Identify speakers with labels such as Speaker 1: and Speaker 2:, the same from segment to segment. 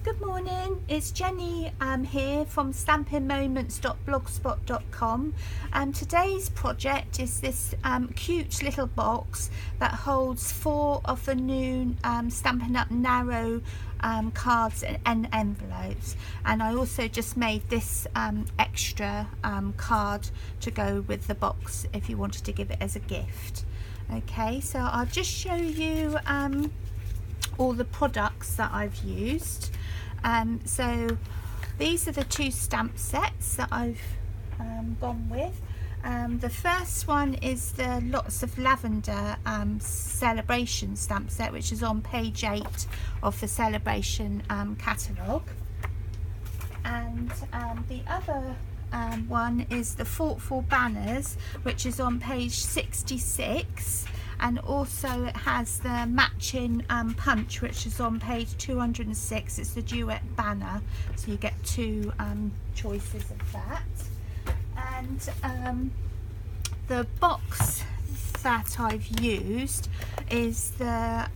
Speaker 1: Good morning, it's Jenny here from stampinmoments.blogspot.com, and today's project is this cute little box that holds 4 of the new Stampin' Up! Narrow cards and envelopes, and I also just made this extra card to go with the box if you wanted to give it as a gift. Okay, so I'll just show you all the products that I've used. So these are the 2 stamp sets that I've gone with. The first one is the Lots of Lavender celebration stamp set, which is on page 8 of the celebration catalogue. And the other one is the Thoughtful Banners, which is on page 66. And also it has the matching punch, which is on page 206. It's the duet banner, so you get 2 choices of that. And the box that I've used is the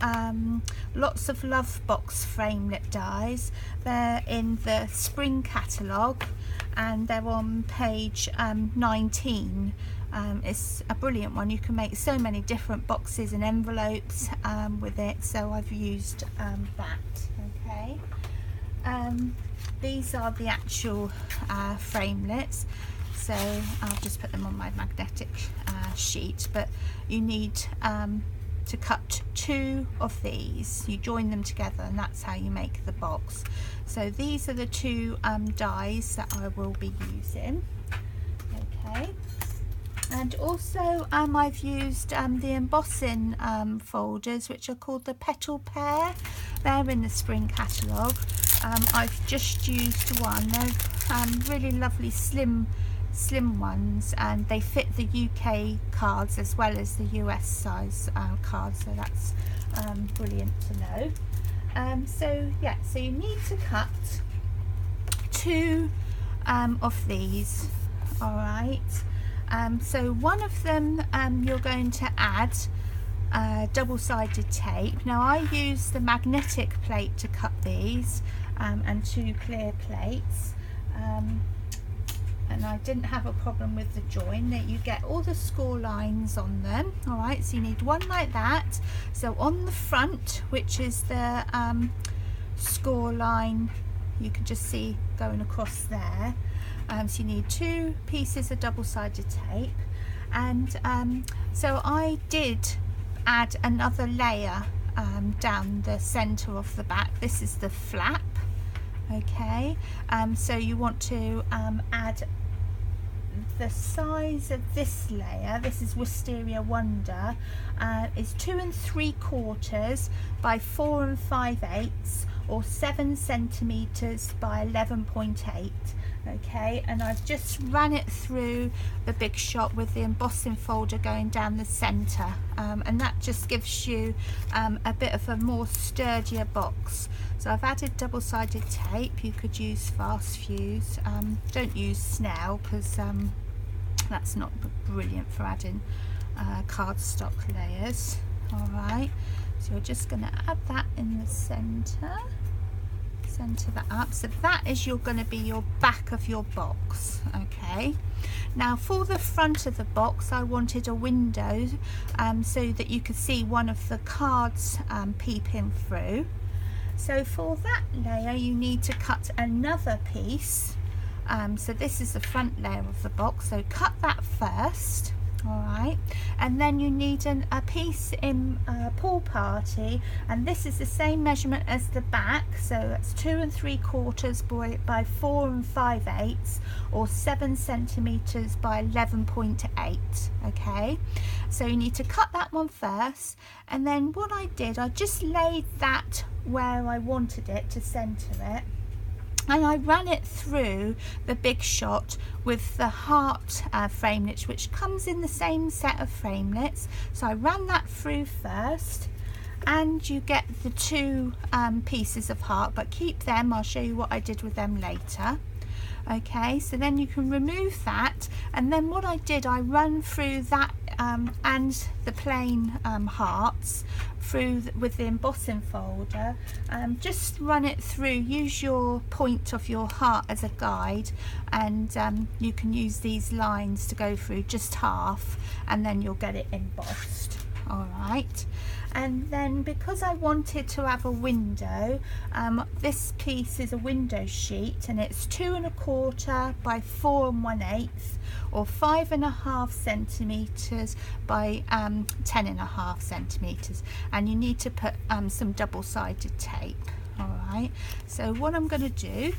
Speaker 1: Lots of Love box framelit dies. They're in the spring catalogue and they're on page 19. It's a brilliant one. You can make so many different boxes and envelopes with it, so I've used that. Okay, these are the actual framelits, so I'll just put them on my magnetic sheet, but you need to cut 2 of these. You join them together and that's how you make the box. So these are the 2 dies that I will be using. Okay. And also I've used the embossing folders, which are called the Petal Pair. They're in the spring catalogue. I've just used one. They're really lovely slim ones, and they fit the UK cards as well as the US size cards, so that's brilliant to know. So yeah, so you need to cut 2 of these. All right. So one of them you're going to add double-sided tape. Now I use the magnetic plate to cut these and 2 clear plates, and I didn't have a problem with the join. That you get all the score lines on them. All right, so you need one like that. So on the front, which is the score line, you can just see going across there. So you need 2 pieces of double-sided tape, and so I did add another layer down the center of the back. This is the flap. Okay, so you want to add the size of this layer. This is Wisteria Wonder. Is 2 3/4 by 4 5/8 or 7 centimeters by 11.8. Okay, and I've just ran it through the Big Shot with the embossing folder going down the center, and that just gives you a bit of a more sturdier box. So I've added double-sided tape. You could use fast fuse. Don't use snail, because that's not brilliant for adding cardstock layers. All right, so you're just going to add that in the center that up. So that is going to be your back of your box. Okay, now for the front of the box I wanted a window so that you could see one of the cards peeping through. So for that layer you need to cut another piece. So this is the front layer of the box, so cut that first. All right, and then you need a piece in Pool Party, and this is the same measurement as the back, so that's 2 3/4 by 4 5/8 or 7 centimeters by 11.8. Okay, so you need to cut that one first, and then what I did, I just laid that where I wanted it to center it, and I ran it through the Big Shot with the heart framelits, which comes in the same set of framelits. So I ran that through first, and you get the 2 pieces of heart, but keep them. I'll show you what I did with them later. Okay, so then you can remove that, and then what I did, I run through that and the plain hearts through with the embossing folder, just run it through, use your point of your heart as a guide, and you can use these lines to go through just half, and then you'll get it embossed. Alright, and then because I wanted to have a window, this piece is a window sheet, and it's 2 1/4 by 4 1/8, or 5.5 centimeters by 10.5 centimeters, and you need to put some double-sided tape. Alright, so what I'm going to do,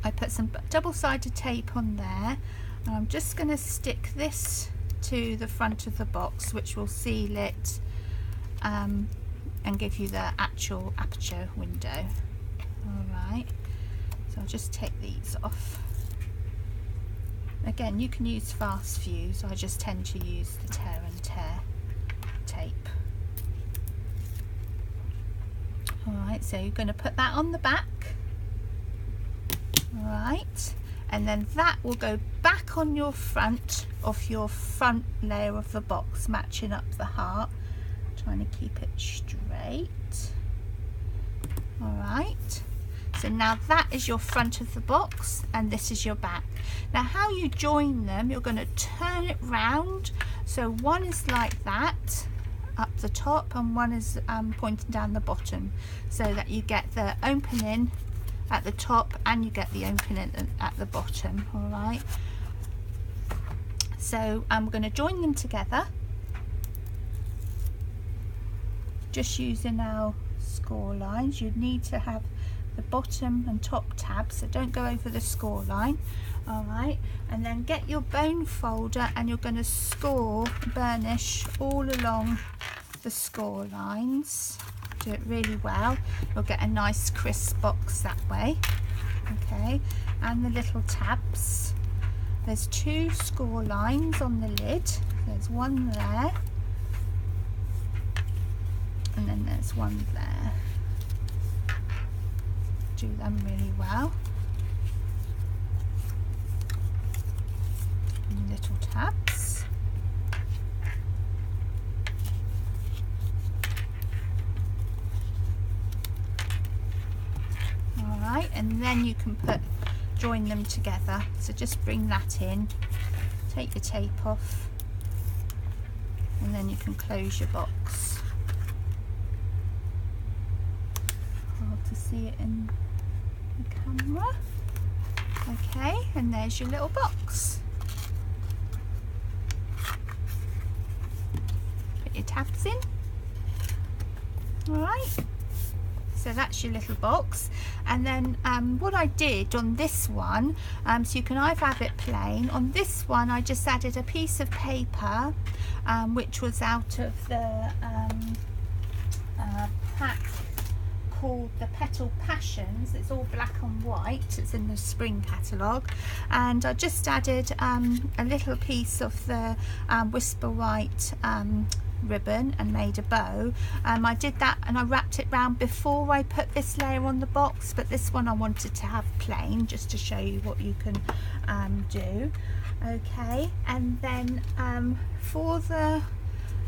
Speaker 1: I put some double-sided tape on there, and I'm just going to stick this to the front of the box, which will seal it and give you the actual aperture window. Alright, so I'll just take these off. Again, you can use fast fuse, I just tend to use the tear and tear tape. Alright, so you're going to put that on the back. Alright, and then that will go back on your front of your front layer of the box, matching up the heart, trying to keep it straight. Alright, so now that is your front of the box, and this is your back. Now how you join them, you're going to turn it round, so one is like that up the top, and one is pointing down the bottom, so that you get the opening at the top and you get the opening at the bottom. Alright, so I'm going to join them together just using our score lines. You need to have the bottom and top tabs, so don't go over the score line. Alright, and then get your bone folder, and you're going to score burnish all along the score lines. Do it really well, you'll get a nice crisp box that way. Okay, and the little tabs, there's 2 score lines on the lid, there's one there and then there's one there. Do them really well. And little tabs. Alright, and then you can join them together. So just bring that in, take your tape off, and then you can close your box. Hard to see it in the camera. Okay, and there's your little box. Put your tabs in. Alright, so that's your little box. And then what I did on this one, so you can either have it plain. On this one I just added a piece of paper which was out of the pack called the Petal Passions. It's all black and white, it's in the spring catalogue, and I just added a little piece of the Whisper White ribbon and made a bow. I did that and I wrapped it round before I put this layer on the box, but this one I wanted to have plain just to show you what you can do. Okay, and then for the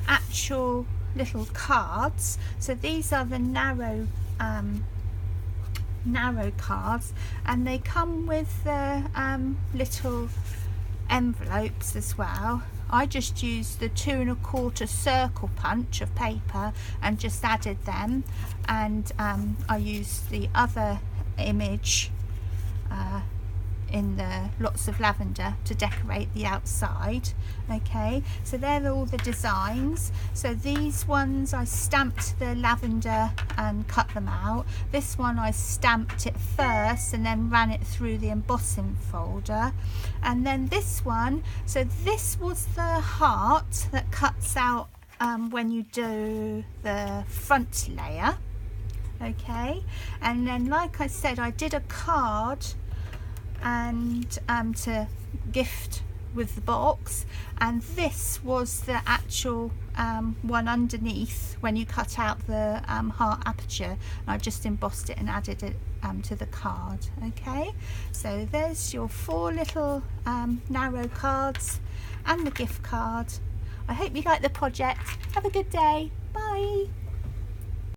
Speaker 1: actual little cards, so these are the narrow cards, and they come with the little envelopes as well. I just used the 2 1/4 circle punch of paper and just added them, and I used the other image in the lots of lavender to decorate the outside. Okay, so they're all the designs. So these ones I stamped the lavender and cut them out. This one I stamped it first and then ran it through the embossing folder. And then this one, so this was the heart that cuts out when you do the front layer. Okay, and then like I said, I did a card and to gift with the box, and this was the actual one underneath when you cut out the heart aperture. I just embossed it and added it to the card. Okay, so there's your 4 little narrow cards and the gift card. I hope you like the project. Have a good day. Bye.